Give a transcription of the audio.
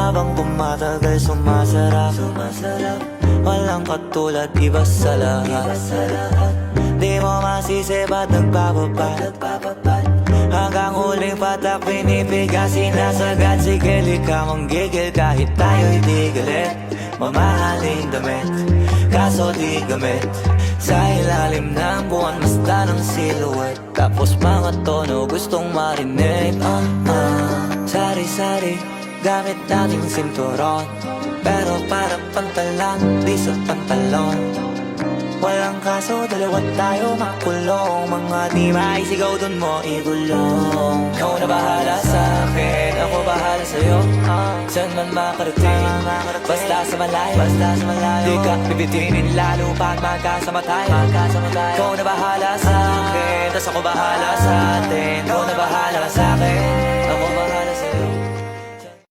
habang tumatagal sumasarap. Walang katulad, iba sa lahat. Di mo masisi ba't nagpapapad. Hanggang huling patak pinipigas, sinasagad. Sige, lika mong gigil kahit tayo'y di galit. Mamahaling damit, kaso di gamit. Sa ilalim ng buwan, basta ng silhouette. Tapos mga tono gustong marinig. Sari-sari, gamit nating sinturon. Pero para pantalan, di sa pantalon. Walang kaso, dalawa tayo makulong. Mga di maisigaw dun mo igulong. Ikaw na bahala sa'kin, ako bahala sa'yo. Saan man makarating, basta sa malayo. Di ka bibitinin lalo pag magkasama tayo. Ikaw na bahala sa'kin, tas ako bahala sa'tin. Ikaw na bahala sa'kin.